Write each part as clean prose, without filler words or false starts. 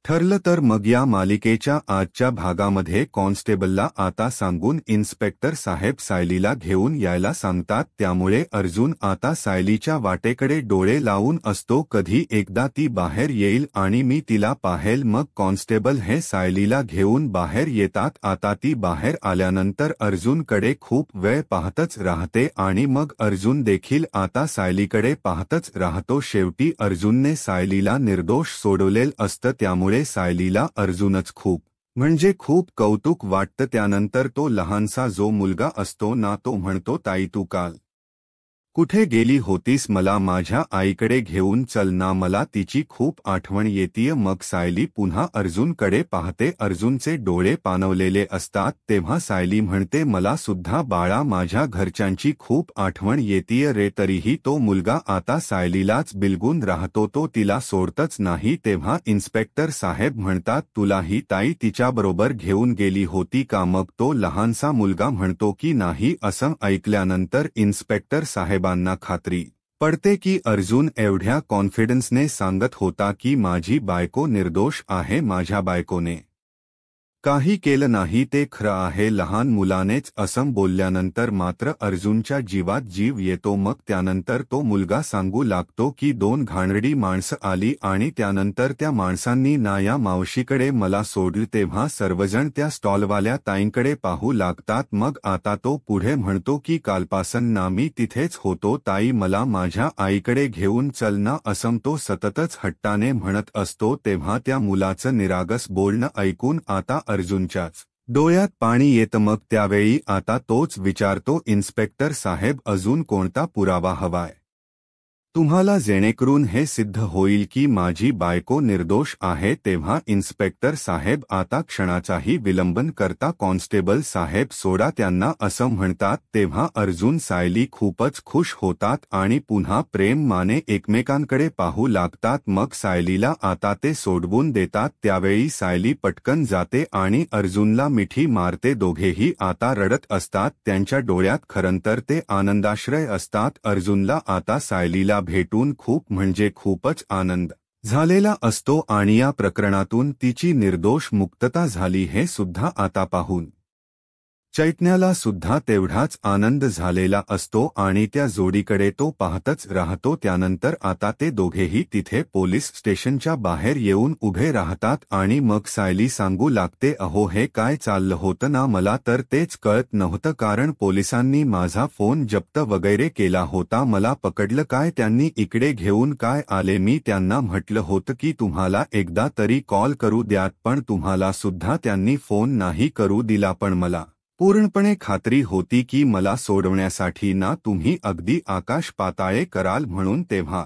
ठरलं तर मग या मालिकेच्या आजच्या भागामध्ये कॉन्स्टेबलला आता सांगून इन्स्पेक्टर साहेब सायलीला घेऊन यायला सांगतात। त्यामुळे अर्जुन आता सायलीच्या वाटेकडे डोळे लावून असतो, कधी एकदा ती बाहेर येईल आणि मी तिला पाहेल। मग कॉन्स्टेबल हे सायलीला घेऊन बाहेर येतात। आता ती बाहेर आल्यानंतर अर्जुनकडे खूप वेळ पाहतच राहते आणि मग अर्जुन देखील आता सायलीकडे पाहतच राहतो। शेवटी अर्जुनने सायलीला निर्दोष सोडवलेलं असतं, त्यामुळे सायलीला अर्जुनच खूप कौतुक वाटतं। त्यानंतर तो लहानसा जो मुलगा असतो ना, तो म्हणतो, ताई तू काल कुठे गेली होतीस? मला माझ्या आईकडे घेऊन चल ना, मला तिची खूप आठवण येतीये। मग सायली पुन्हा अर्जुनकडे पाहते। अर्जुनचे डोळे पाणवलेले असतात तेव्हा सायली म्हणते, मला सुद्धा बाळा माझ्या घरच्यांची खूप आठवण येतीये रे। तरीही तो मुलगा आता सायलीलाच बिलगून राहतो, तो तिला सोडतच नाही। तेव्हा इन्स्पेक्टर साहेब म्हणतात, तुला ही ताई तिच्याबरोबर घेऊन गेली होती का? मग तो लहानसा मुलगा म्हणतो की नाही। असं ऐकल्यानंतर इन्स्पेक्टर साहेबांना खात्री पडते की अर्जुन एवढ्या कॉन्फिडन्सने सांगत होता की माझी बायको निर्दोष आहे, माझ्या बायकोने काही केलं नाही, ते खरं आहे। लहान मुलानेच असं बोलल्यानंतर मात्र अर्जुनच्या जीवात जीव येतो। मग त्यानंतर तो मुलगा सांगू लागतो की दोन घाणेरडी माणसं आली आणि त्यानंतर त्या माणसांनी ना या मावशीकडे मला सोडलं। तेव्हा सर्वजण त्या स्टॉलवाल्या ताईंकडे पाहू लागतात। मग आता तो पुढे म्हणतो की कालपासून ना मी तिथेच होतो, ताई मला माझ्या आईकडे घेऊन चल ना, असं तो सततच हट्टाने म्हणत असतो। तेव्हा त्या मुलाचं निरागस बोलणं ऐकून आता अर्जुनच्याच डोळ्यात पाणी येतं। मग त्यावेळी आता तोच विचारतो, इन्स्पेक्टर साहेब अजून कोणता पुरावा हवाय तुम्हाला जेणेकरून हे सिद्ध होईल की माझी बायको निर्दोष आहे? तेव्हा इन्स्पेक्टर साहेब आता क्षणाचाही विलंब करता कॉन्स्टेबल साहेब सोडा त्यांना, असं म्हणतात। तेव्हा अर्जुन सायली खूपच खुश होतात आणि पुन्हा प्रेमाने एकमेकांकडे पाहू लागतात। मग सायलीला आता ते सोडवून देतात। त्यावेळी सायली पटकन जाते आणि अर्जुनला मिठी मारते। दोघेही आता रडत असतात, त्यांच्या डोळ्यात खरंतर ते आनंदाश्रय असतात। अर्जुनला आता सायलीला भेटून खूपच आनंद झालेला असतो आणि या प्रकरणातून तिची निर्दोष मुक्तता झाली हे सुद्धा आता पाहून चैतन्याला सुद्धा तेवढाच आनंद झालेला असतो आणि त्या जोडीकडे तो पाहतच राहतो। त्यानंतर आता ते दोघेही तिथे पोलीस स्टेशनच्या बाहेर येऊन उभे राहतात आणि मग सायली सांगू लागते, अहो हे काय चाललं होतं ना, मला तर तेच कळत नव्हतं, कारण पोलिसांनी माझा फोन जप्त वगैरे केला होता, मला पकडलं काय त्यांनी, इकडे घेऊन काय आले। मी त्यांना म्हटलं होतं की तुम्हाला एकदा तरी कॉल करू द्यात, पण तुम्हाला सुद्धा त्यांनी फोन नाही करू दिला। पण मला पूर्णपणे खात्री होती की मला सोडवण्यासाठी ना तुम्ही अगदी आकाश पाताळे कराल म्हणून। तेव्हा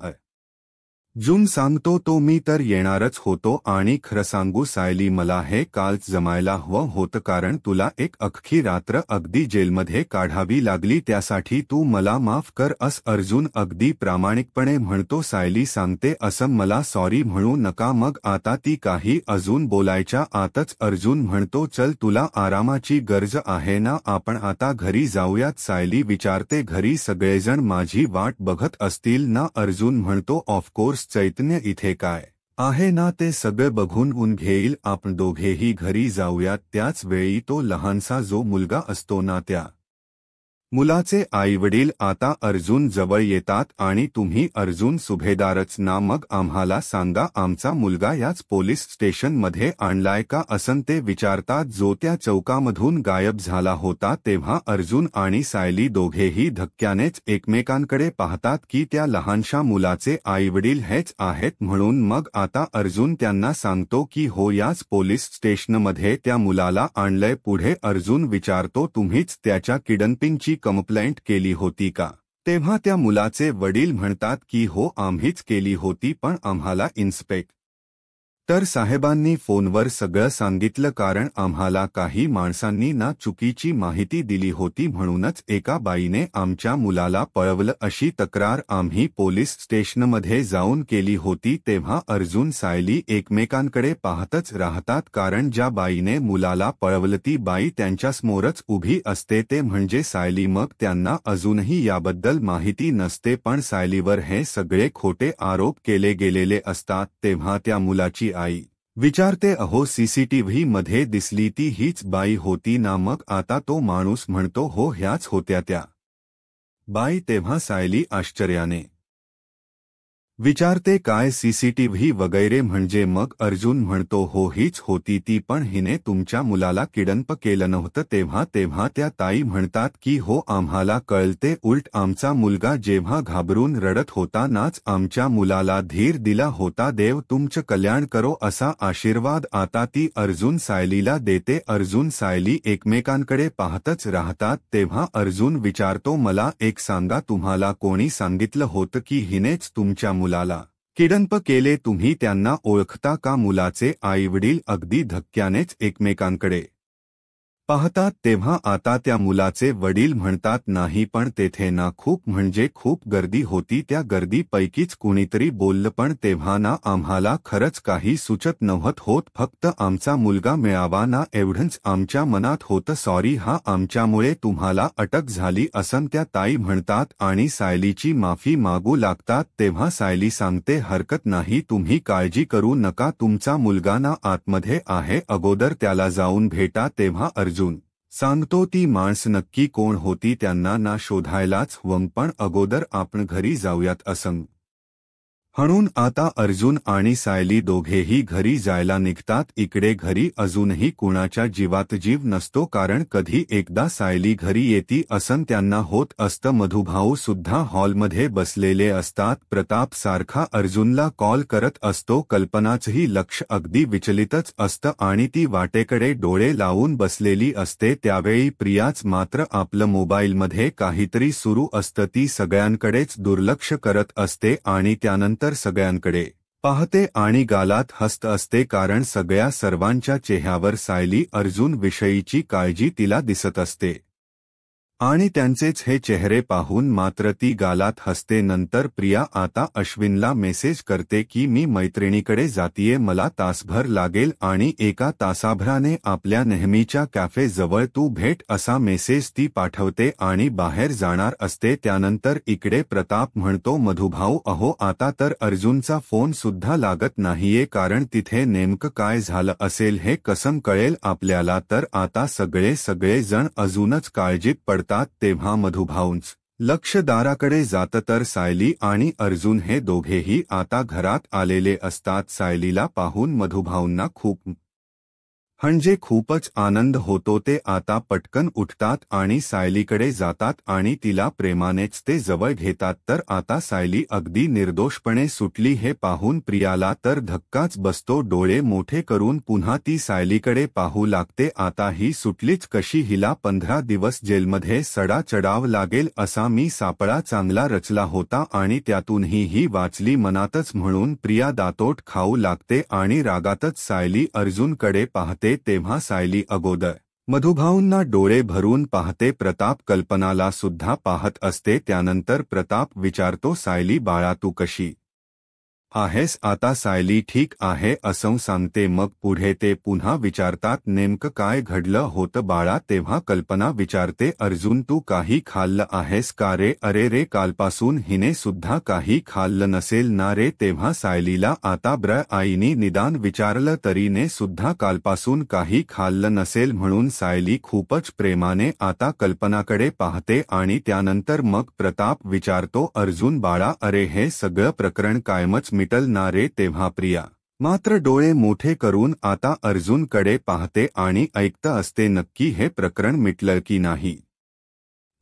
अर्जुन सांगतो, तो मी तर येणारच होतो आणि खरं सांगू सायली, मला हे कालच जमायला हवं होतं, कारण तुला एक अख्खी रात्र अगदी जेलमध्ये काढावी लागली, त्यासाठी तू मला माफ कर, असं अर्जुन अगदी प्रामाणिकपणे म्हणतो। सायली सांगते, असं मला सॉरी म्हणू नका। मग आता ती काही अजून बोलायच्या आतच अर्जुन म्हणतो, चल तुला आरामाची गरज आहे ना, आपण आता घरी जाऊयात। सायली विचारते, घरी सगळेजण माझी वाट बघत असतील ना? अर्जुन म्हणतो, ऑफकोर्स, चैतन्य इथे काय आहे ना ते सगळं बघून ऊन घेईल, आपण दोघेही घरी जाऊयात। त्याच वेळी तो लहानसा जो मुलगा असतो ना, त्या मुलाचे आईवडील आता अर्जुन जवळ येतात आणि तुम्ही अर्जुन सुभेदारच ना? मग आम्हाला सांगा, आमचा मुलगा याच पोलीस स्टेशनमध्ये आणलाय का? असं ते विचारतात, जो त्या चौकामधून गायब झाला होता। तेव्हा अर्जुन आणि सायली दोघेही धक्क्यानेच एकमेकांकडे पाहतात की त्या लहानशा मुलाचे आईवडील हेच आहेत म्हणून। मग आता अर्जुन त्यांना सांगतो की हो, याच पोलीस स्टेशनमध्ये त्या मुलाला आणलंय। पुढे अर्जुन विचारतो, तुम्हीच त्याच्या किडनॅपिंगची कंप्लेंट केली होती का? तेव्हा त्या मुलाचे वडील म्हणतात की हो, आम्हीच केली होती, पण आम्हाला इन्स्पेक्टर साहेबांनी फोनवर सगळं सांगितलं, कारण आम्हाला काही माणसांनी ना चुकीची माहिती दिली होती, म्हणूनच एका बाईने आमच्या मुलाला पळवलं, अशी तक्रार आम्ही पोलीस स्टेशनमध्ये जाऊन केली होती। तेव्हा अर्जुन सायली एकमेकांकडे पाहतच राहतात, कारण ज्या बाईने मुलाला पळवलं ती बाई त्यांच्यासमोरच उभी असते, ते म्हणजे सायली। मग त्यांना अजूनही याबद्दल माहिती नसते, पण सायलीवर हे सगळे खोटे आरोप केले गेलेले असतात। तेव्हा त्या मुलाची आई विचारते अहो सीसीटीव्ही मध्ये दिसली ती हीच बाई होती ना मग आता तो माणूस म्हणतो हो ह्याच होत्या त्या बाई तेव्हा सायली आश्चर्याने विचारते काय सीसीटीव्ही वगैरे म्हणजे मग अर्जुन म्हणतो हो हीच होती ती पण हिने तुमच्या मुलाला किडनप केलं नव्हतं तेव्हा त्या ताई म्हणतात की हो आम्हाला कळते उलट आमचा मुलगा जेव्हा घाबरून रडत होता नाच आमच्या मुलाला धीर दिला होता देव तुमचं कल्याण करो असा आशीर्वाद आता ती अर्जुन सायलीला देते अर्जुन सायली एकमेकांकडे पाहतच राहतात तेव्हा अर्जुन विचारतो मला एक सांगा तुम्हाला कोणी सांगितलं होतं की हिनेच तुमच्या मुलाला किडनप केले तुम्ही त्यांना ओळखता का मुलाचे आईवडील अगदी धक्क्यानेच एकमेकांकडे पाहतात तेव्हा आता त्या मुलाचे वडील म्हणतात नाही पण तेथे ना खूप म्हणजे खूप गर्दी होती त्या गर्दीपैकीच कुणीतरी बोललं पण तेव्हा ना आम्हाला खरंच काही सुचत नव्हत होत फक्त आमचा मुलगा मिळावा ना एवढंच आमच्या मनात होतं सॉरी हा आमच्यामुळे तुम्हाला अटक झाली असं त्या ताई म्हणतात आणि सायलीची माफी मागू लागतात तेव्हा सायली सांगते हरकत नाही तुम्ही काळजी करू नका तुमचा मुलगा ना आतमध्ये आहे अगोदर त्याला जाऊन भेटा तेव्हा अर्जुन सांगतो ती माणस नक्की कोण होती त्यांना ना शोधायलाच हवं पण अगोदर आपण घरी जाऊयात असं म्हणून आता अर्जुन आणि सायली दोघेही घरी जायला निघतात इकडे घरी अजूनही कुणाच्या जीवात जीव नसतो कारण कधी एकदा सायली घरी येती असं त्यांना होत असतं मधुभाऊ सुद्धा हॉलमध्ये बसलेले असतात प्रताप सारखा अर्जुनला कॉल करत असतो कल्पनाचंही लक्ष अगदी विचलितच असतं आणि ती वाटेकडे डोळे लावून बसलेली असते त्यावेळी प्रियाच मात्र आपलं मोबाईलमध्ये काहीतरी सुरू असतं ती सगळ्यांकडेच दुर्लक्ष करत असते आणि त्यानंतर सगळ्यांकडे पाहते आणि गालात हसत असते कारण सर्वांच्या चेहऱ्यावर सायली अर्जुन विषयीची काळजी तिला दिसत असते आणि त्यांचेच हे चेहरे पाहून मात्र ती गालात हसते नंतर प्रिया आता अश्विनला मेसेज करते की मी मैत्रिणीकडे जातीये मला तासभर लागेल आणि एका तासाभराने आपल्या नेहमीच्या कॅफे जवळ तू भेट असा मेसेज ती पाठवते आणि बाहेर जाणार असते त्यानंतर इकडे प्रताप म्हणतो मधुभाऊ अहो आता तर अर्जुनचा फोन सुद्धा लागत नाहीये कारण तिथे नेमकं काय झालं असेल हे कसं कळेल आपल्याला तर आता सगळे जण अजूनच काळजीत पडतात तेव्हा मधुभाऊंच लक्ष दाराकडे जातं तर सायली आणि अर्जुन हे दोघेही आता घरात आलेले असतात सायलीला पाहून मधुभाऊंना म्हणजे खूपच आनंद होतो ते आता पटकन उठतात आणि सायलीकडे जातात आणि तिला प्रेमानेच ते जवळ घेतात तर आता सायली अगदी निर्दोषपणे सुटली हे पाहून प्रियाला तर धक्काच बसतो डोळे मोठे करून पुन्हा ती सायलीकडे पाहू लागते आता ही सुटलीच कशी हिला 15 दिवस जेलमध्ये सडा चढाव लागेल असा मी सापळा चांगला रचला होता आणि त्यातूनही ही वाचली मनातच म्हणून प्रिया दातोट खाऊ लागते आणि रागातच सायली अर्जुनकडे पाहते तेव्हा सायली अगोदर मधुभाऊंना डोळे भरून पाहते प्रताप कल्पनाला सुद्धा पाहत असते त्यानंतर प्रताप विचारतो सायली बाळा तू कशी आहेस आता सायली ठीक आहे असं सांगते मग पुढे ते पुन्हा विचारतात नेमकं काय घडलं होतं बाळा तेव्हा कल्पना विचारते अर्जुन तू काही खाल्लं आहेस का रे अरे रे कालपासून हिने सुद्धा काही खाल्लं नसेल ना रे तेव्हा सायलीला आता आईने निदान विचारलं तरीने सुद्धा कालपासून काही खाल्लं नसेल म्हणून सायली खूपच प्रेमाने आता कल्पनाकडे पाहते आणि त्यानंतर मग प्रताप विचारतो अर्जुन बाळा अरे हे सगळं प्रकरण कायमच मिटल ना रे तेव्हा प्रिया मात्र डोळे मोठे करून आता अर्जुनकडे पाहते आणि ऐकतं असते नक्की हे प्रकरण मिटलं की नाही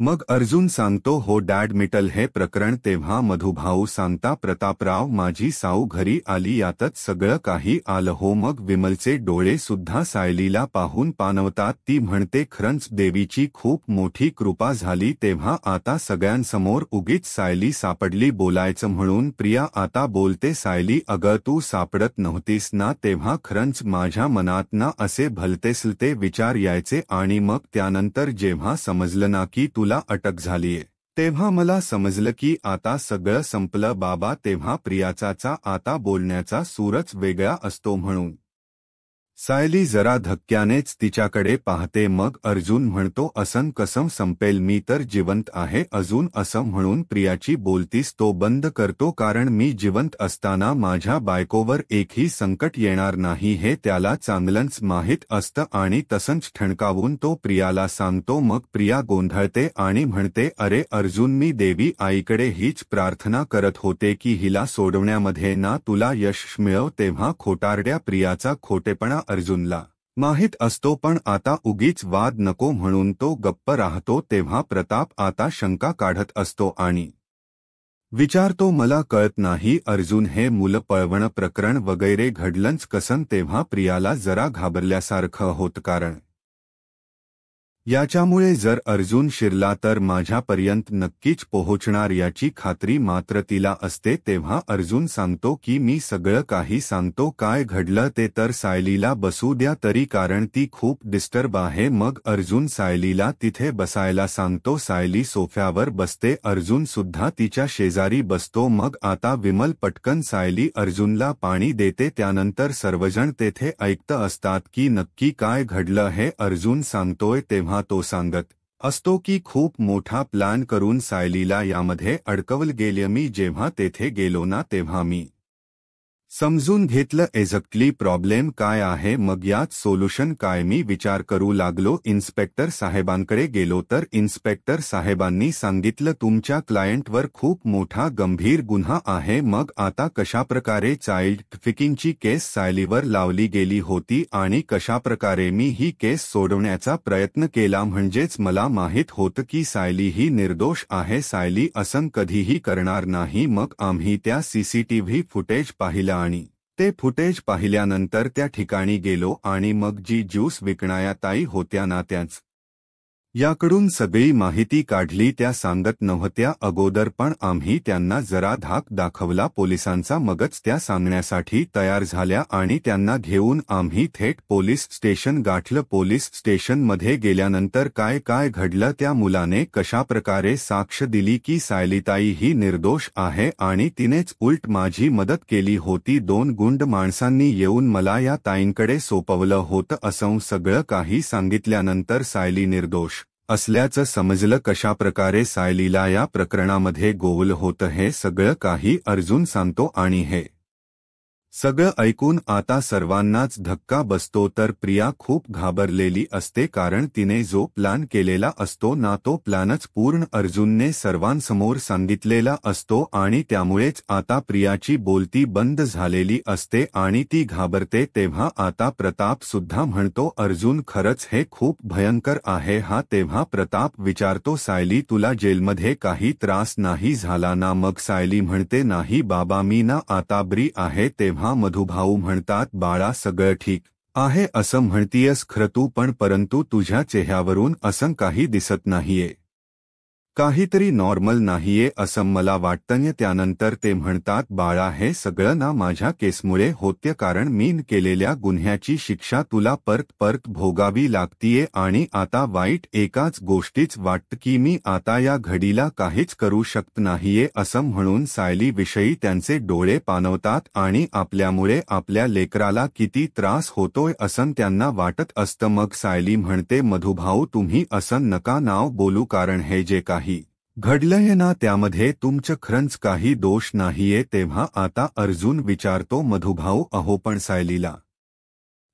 मग अर्जुन सांगतो हो डॅड मिटल हे प्रकरण तेव्हा मधुभाऊ सांगता प्रतापराव माझी साऊ घरी आली यातच सगळं काही आलं हो मग विमलचे डोळे सुद्धा सायलीला पाहून पाणवतात ती म्हणते खरंच देवीची खूप मोठी कृपा झाली तेव्हा आता सगळ्यांसमोर उगीच सायली सापडली बोलायचं म्हणून प्रिया आता बोलते सायली अगं तू सापडत नव्हतीस ना तेव्हा खरंच माझ्या मनात ना असे भलतेसलते विचार यायचे आणि मग त्यानंतर जेव्हा समजलं ना की तुला अटक झालीये तेव्हा मला समजलं की आता सगळं संपलं बाबा तेव्हा प्रियाचा आता बोलण्याचा सूरच वेगळा असतो म्हणून सायली जरा धक्क्यानेच तिच्याकडे पाहते, मग अर्जुन म्हणतो, असं कसं संपेल, मी तर जिवंत आहे अजून. असं म्हणून प्रियाची बोलतीच तो बंद करतो, कारण मी जिवंत असताना माझ्या बायकोवर एकही संकट येणार नाही हे त्याला चांगलंच माहीत असतं. आणि तसंच ठणकावून तो प्रियाला सांगतो. मग प्रिया गोंधळते आणि म्हणते, अरे अर्जुन, मी देवी आईकडे हीच प्रार्थना करत होते की हिला सोडवण्यामध्ये ना तुला यश मिळव. तेव्हा खोटारड्या प्रियाचा खोटेपणा अर्जुनला माहीत असतो, पण आता उगीच वाद नको म्हणून तो गप्प राहतो. तेव्हा प्रताप आता शंका काढत असतो आणि विचारतो, मला कळत नाही अर्जुन, हे मुलं पळवणं प्रकरण वगैरे घडलंच कसं. तेव्हा प्रियाला जरा घाबरल्यासारखं होतं, कारण याच्यामुळे जर अर्जुन शिरला तर माझ्यापर्यंत नक्कीच पोहोचणार याची खात्री मात्र तिला असते. तेव्हा अर्जुन सांगतो की मी सगळं काही सांगतो, काय घडलं ते तर सायलीला बसू द्या तरी, कारण ती खूप डिस्टर्ब आहे. मग अर्जुन सायलीला तिथे बसायला सांगतो. सायली सोफ्यावर बसते, अर्जुन सुद्धा तिच्या शेजारी बसतो. मग आता विमल पटकन सायली अर्जुनला पाणी देते. त्यानंतर सर्वजण तेथे ऐकत असतात की नक्की काय घडलं हे अर्जुन सांगतोय. तेव्हा तो सांगत असतो की खूप मोठा प्लॅन करून सायलीला यामध्ये अडकवलं गेलं. मी जेव्हा तेथे गेलो ना तेव्हा मी समजून घेतलं एक्झॅक्टली प्रॉब्लेम काय आहे, मग यात सोल्युशन काय. मी विचार करू लागलो. इन्स्पेक्टर साहेबांकडे गेलो तर इन्स्पेक्टर साहेबांनी सांगितलं तुमच्या क्लायंटवर खूप मोठा गंभीर गुन्हा आहे. मग आता कशाप्रकारे चाइल्ड ट्रॅफिकिंगची केस सायलीवर लावली गेली होती आणि कशाप्रकारे मी ही केस सोडवण्याचा प्रयत्न केला, म्हणजेच मला माहीत होतं की सायली ही निर्दोष आहे, सायली असं कधीही करणार नाही. मग आम्ही त्या सीसीटीव्ही फुटेज पाहिलं आणि ते फुटेज पाहिल्यानंतर त्या ठिकाणी गेलो आणि मग जी ज्यूस विकणाऱ्या ताई होत्या ना त्यांच याकडून सगळी माहिती काढली. त्या सांगत नव्हत्या अगोदर, पण आम्ही त्यांना जरा धाक दाखवला पोलिसांचा. मगच त्या सांगण्यासाठी तयार झाल्या आणि त्यांना घेऊन आम्ही थेट पोलीस स्टेशन गाठलं. पोलीस स्टेशनमध्ये गेल्यानंतर काय काय घडलं, त्या मुलाने कशाप्रकारे साक्ष दिली की सायलीताई ही निर्दोष आहे आणि तिनेच उलट माझी मदत केली होती. 2 गुंड माणसांनी येऊन मला या ताईंकडे सोपवलं होतं. असं सगळं काही सांगितल्यानंतर सायली निर्दोष असल्याचं समजलं. कशाप्रकारे सायलीला या प्रकरणामध्ये गोवलं होतं हे सगळं काही अर्जुन सांगतो. आणि हे सगळं ऐकून आता सर्वांनाच धक्का बसतो. तर प्रिया खूप घाबरलेली असते, कारण तिने जो प्लॅन केलेला असतो ना तो प्लॅनच पूर्ण अर्जुनने सर्वांसमोर सांगितलेला असतो आणि त्यामुळेच आता प्रियाची बोलती बंद झालेली असते आणि ती घाबरते. तेव्हा आता प्रताप सुद्धा म्हणतो, अर्जुन खरंच हे खूप भयंकर आहे हा. तेव्हा प्रताप विचारतो, सायली तुला जेलमध्ये काही त्रास नाही झाला ना. मग सायली म्हणते, नाही बाबा, मी ना आता बरी आहे. तेव्हा मधुभाऊ म्हणतात, बाळा सगळं ठीक आहे असं म्हणतीयस खरं तू, पण परंतु तुझ्या चेहऱ्यावरून असं काही दिसत नाहीये, काहीतरी नॉर्मल नाहीये असं मला वाटतं. त्यानंतर ते म्हणतात, बाळा हे सगळं ना माझ्या केसमुळे होते, कारण मी केलेल्या गुन्ह्याची शिक्षा तुला परत परत भोगावी लागतीये आणि आता वाईट एकाच गोष्टीच वाटतं की मी आता या घडीला काहीच करू शकत नाहीये. असं म्हणून सायली विषयी त्यांचे डोळे पाणवतात आणि आपल्यामुळे आपल्या लेकराला किती त्रास होतोय असं त्यांना वाटत असतं. मग सायली म्हणते, मधुभाऊ तुम्ही असं नका नाव बोलू, कारण हे जे काही घडलंय ना त्यामध्ये तुमचं खरंच काही दोष नाहीये. तेव्हा आता अर्जुन विचारतो, मधुभाऊ अहो पण सायलीला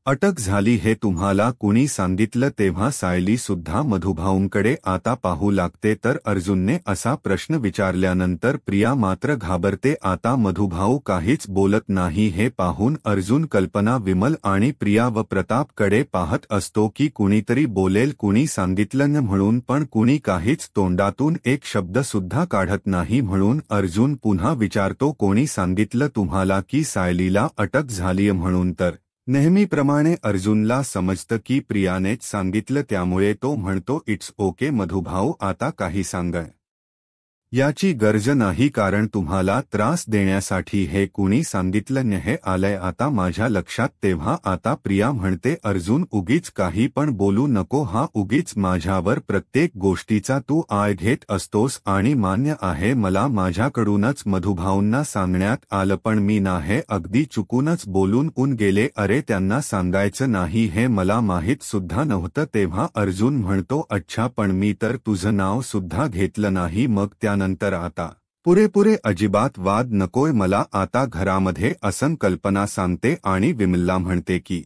अटक झाली हे तुम्हाला कुणी सांगितलं. तेव्हा सायली सुद्धा मधुभाऊंकडे आता पाहू लागते. तर अर्जुनने असा प्रश्न विचारल्यानंतर प्रिया मात्र घाबरते. आता मधुभाऊ काहीच बोलत नाही हे पाहून अर्जुन कल्पना, विमल आणि प्रिया व प्रतापकडे पाहत असतो की कुणीतरी बोलेल, कुणी सांगितलं न म्हणून, पण कुणी काहीच तोंडातून एक शब्द सुद्धा काढत नाही. म्हणून अर्जुन पुन्हा विचारतो, कोणी सांगितलं तुम्हाला की सायलीला अटक झालीय म्हणून. तर नेहमीप्रमाणे अर्जुनला समजतं की प्रियानेच सांगितलं, त्यामुळे तो म्हणतो, इट्स ओके मधुभाऊ, आता काही सांगा. याची गरज नाही, कारण तुम्हाला त्रास देण्यासाठी हे कुणी सांगितलं नाही आलंय आता माझ्या लक्षात. तेव्हा आता प्रिया म्हणते, अर्जुन उगीच काही पण बोलू नको हा, उगीच माझ्यावर प्रत्येक गोष्टीचा तू आळ घेत असतोस आणि मान्य आहे मला माझ्याकडूनच मधुभाऊंना सांगण्यात आलं, पण मी नाही अगदी चुकूनच बोलून गेले. अरे त्यांना सांगायचं नाही हे मला माहीत सुद्धा नव्हतं. तेव्हा अर्जुन म्हणतो, अच्छा पण मी तर तुझं नाव सुद्धा घेतलं नाही. मग त्यानंतर आता पुरेपुरे अजिबात वाद नकोय मला आता घरामध्ये असं कल्पना सांगते आणि विमलला म्हणते की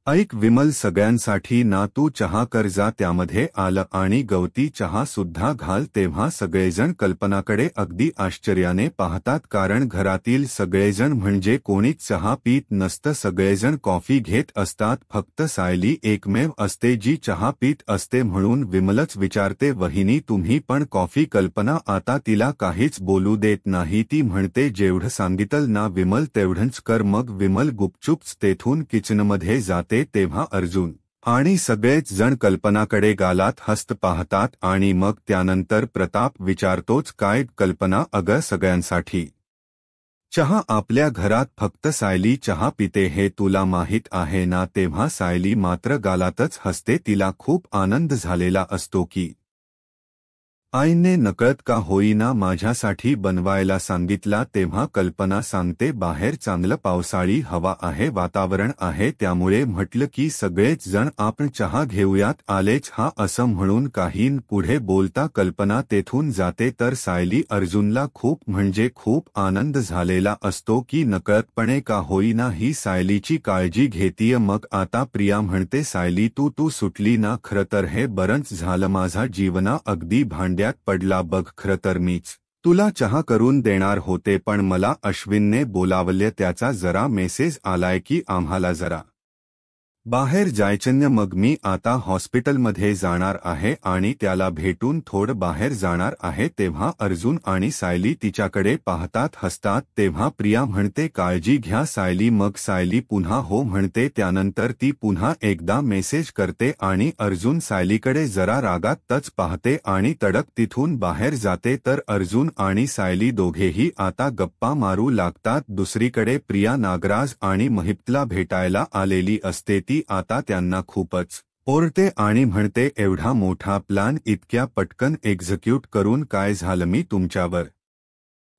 ऐक विमल, सगळ्यांसाठी ना तू चहा कर जा. त्यामध्ये आलं आणि गवती चहा सुद्धा घाल. तेव्हा सगळेजण कल्पनाकडे अगदी आश्चर्याने पाहतात, कारण घरातील सगळेजण म्हणजे कोणीच चहा पीत नसतं, सगळेजण कॉफी घेत असतात. फक्त सायली एकमेव असते जी चहा पीत असते. म्हणून विमलच विचारते, वहिनी तुम्ही पण कॉफी? कल्पना आता तिला काहीच बोलू देत नाही. ती म्हणते, जेवढं सांगितलं ना विमल तेवढंच कर. मग विमल गुपचूप तेथून किचनमध्ये जाते. तेव्हा अर्जुन आणि सगळेच जण कल्पनाकडे गालात हस्त पाहतात आणि मग त्यानंतर प्रताप विचारतोच, काय कल्पना? अगं सगळ्यांसाठी चहा, आपल्या घरात फक्त सायली चहा पिते हे तुला माहीत आहे ना? तेव्हा सायली मात्र गालातच हसते. तिला खूप आनंद झालेला असतो की आईने नकळत का होईना माझ्यासाठी बनवायला सांगितला. तेव्हा कल्पना सांगते, बाहेर चांगलं पावसाळी हवा आहे, वातावरण आहे, त्यामुळे म्हटलं की सगळेच जण आपण चहा घेऊयात. आलेच हा असं म्हणून काही पुढे बोलता कल्पना तेथून जाते. तर सायली अर्जुनला खूप म्हणजे खूप आनंद झालेला असतो की नकळतपणे का होईना ही सायलीची काळजी घेतीय. मग आता प्रिया म्हणते, सायली तू सुटली ना, खरं तर हे बरंच झालं, माझा जीवना अगदी भांड्यात पडला बघ. खरं तर मीच तुला चहा करून देणार होते, पण मला अश्विनने बोलावले, त्याचा जरा मेसेज आलाय की आम्हाला जरा बाहेर जायचंय. मग मी आता हॉस्पिटलमध्ये जाणार आहे आणि त्याला भेटून थोडं बाहेर जाणार आहे. तेव्हा अर्जुन आणि सायली तिच्याकडे पाहतात, हसतात. तेव्हा प्रिया म्हणते, काळजी घ्या सायली. मग सायली पुन्हा हो म्हणते. त्यानंतर ती पुन्हा एकदा मेसेज करते आणि अर्जुन सायलीकडे जरा रागातच पाहते आणि तडक तिथून बाहेर जाते. तर अर्जुन आणि सायली दोघेही आता गप्पा मारू लागतात. दुसरीकडे प्रिया नागराज आणि महिप्तला भेटायला आलेली असते. ती आता त्यांना खूपच ओरडते आणि म्हणते, एवढा मोठा प्लान इतक्या पटकन एक्झिक्यूट करून काय झालं? मी तुमच्यावर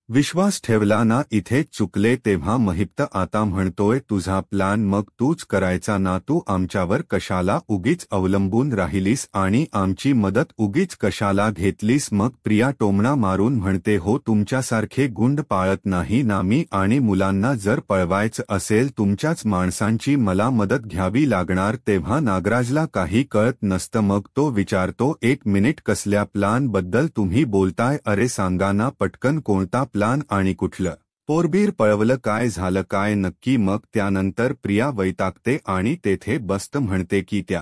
विश्वास ठेवला ना, इथे चुकले. तेव्हा महिप्त आता म्हणतोय, तुझा प्लान मग तूच करायचा ना, तू आमच्यावर कशाला उगीच अवलंबून राहिलीस आणि आमची मदत उगीच कशाला घेतलीस? मग प्रिया टोमणा मारून म्हणते, हो तुमच्यासारखे गुंड पाळत नाही ना मी, आणि मुलांना जर पळवायचं असेल तुमच्याच माणसांची मला मदत घ्यावी लागणार. तेव्हा नागराजला काही कळत नसतं. मग तो विचारतो, एक मिनिट, कसल्या प्लान बद्दल तुम्ही बोलताय? अरे सांगा ना पटकन, कोणता प्लान आणि कुठलं पोरबीर पळवलं? काय झालं काय नक्की? मग त्यानंतर प्रिया वैतागते आणि तेथे बसत म्हणते की त्या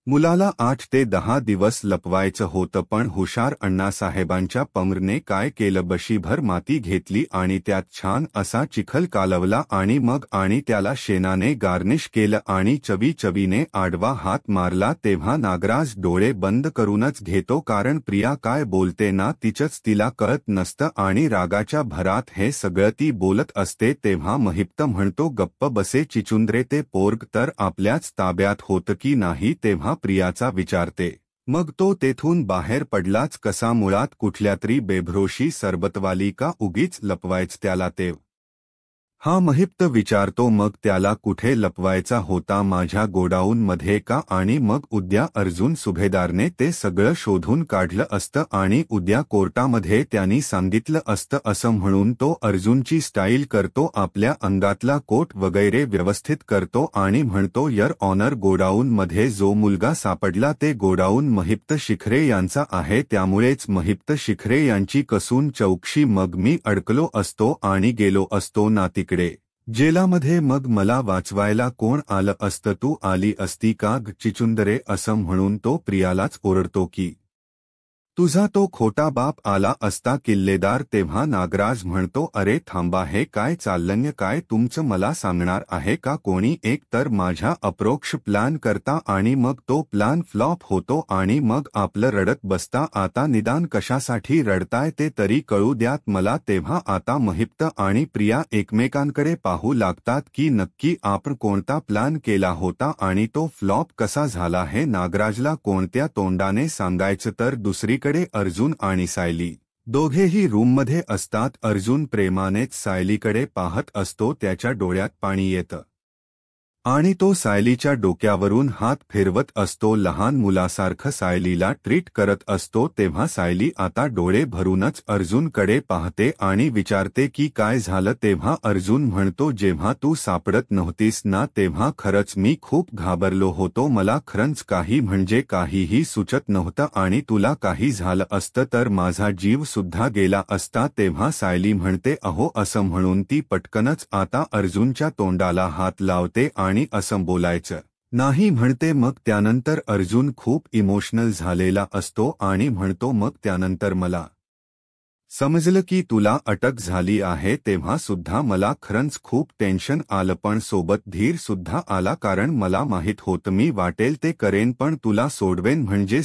मुलाला 8 ते 10 दिवस लपवायचं होतं, पण हुशार अण्णासाहेबांच्या पमरने काय केलं, बशीभर माती घेतली आणि त्यात छान असा चिखल कालवला आणि मग त्याला शेणाने गार्निश केलं आणि चवीने आडवा हात मारला. तेव्हा नागराज डोळे बंद करूनच घेतो, कारण प्रिया काय बोलते ना तिचंच तिला कळत नसतं आणि रागाच्या भरात हे सगळं ती बोलत असते. तेव्हा महिप्त म्हणतो, गप्प बसे चिचुंद्रे, ते पोरग तर आपल्याच ताब्यात होतं की नाही? तेव्हा प्रियाचा विचारते, मग तो तेथून बाहेर पडलाच कसा? मुळात कुठल्यातरी बेभरोशी सरबतवाली का उगीच लपवायच त्याला? ते हा महिप्त विचारतो, मग त्याला कुठे लपवायचा होता? माझ्या गोडाऊनमध्ये का? आणि मग उद्या अर्जुन सुभेदारने ते सगळं शोधून काढलं असतं आणि उद्या कोर्टामध्ये त्यांनी सांगितलं असतं असं म्हणून तो अर्जुनची स्टाईल करतो, आपल्या अंगातला कोट वगैरे व्यवस्थित करतो आणि म्हणतो, यर ऑनर, गोडाऊनमध्ये जो मुलगा सापडला ते गोडाऊन महिप्त शिखरे यांचा आहे, त्यामुळेच महिप्त शिखरे यांची कसून चौकशी. मग मी अडकलो असतो आणि गेलो असतो ना तिकडे जेलामध्ये, मग मला वाचवायला कोण आलं असतं? तू आली असती का चिचुंदरे? असं म्हणून तो प्रियालाच ओरडतो की तुझा तो खोटा बाप आला असता किल्लेदार. तेव्हा नागराज म्हणतो, अरे थांबा, हे काय चाललंय? काय तुमचं मला सांगणार आहे का कोणी? एक तर माझ्या अप्रोक्ष प्लॅन करता आणि मग तो प्लॅन फ्लॉप होतो आणि मग आपलं रडत बसता. आता निदान कशासाठी रडताय ते तरी कळू द्यात मला. तेव्हा आता महिप्त आणि प्रिया एकमेकांकडे पाहू लागतात की नक्की आपण कोणता प्लॅन केला होता आणि तो फ्लॉप कसा झाला हे नागराजला कोणत्या तोंडाने सांगायचं. तर दुसरीकडे अर्जुन आणि सायली दोघेही रूममध्ये असतात. अर्जुन प्रेमानेच सायलीकडे पाहत असतो, त्याच्या डोळ्यात पाणी येतं आणि तो सायलीच्या डोक्यावरून हात फिरवत असतो, लहान मुलासारखं सायलीला ट्रीट करत असतो. तेव्हा सायली आता डोळे भरूनच अर्जुनकडे पाहते आणि विचारते की काय झालं. तेव्हा अर्जुन म्हणतो, जेव्हा तू सापडत नव्हतीस ना तेव्हा खरंच मी खूप घाबरलो होतो. मला खरंच काही म्हणजे काहीही सुचत नव्हतं आणि तुला काही झालं असतं तर माझा जीव सुद्धा गेला असता. तेव्हा सायली म्हणते, अहो असं म्हणून ती पटकनच आता अर्जुनच्या तोंडाला हात लावते आणि असं बोलायचं नाही म्हणते. मग त्यानंतर अर्जुन खूप इमोशनल झालेला असतो आणि म्हणतो, मग त्यानंतर मला समजलं की तुला अटक झाली आहे. तेव्हा सुद्धा मला खरंच खूप टेन्शन आलं, पण सोबत धीर सुद्धा आला, कारण मला माहीत होतं मी वाटेल ते करेन पण तुला सोडवेन म्हणजे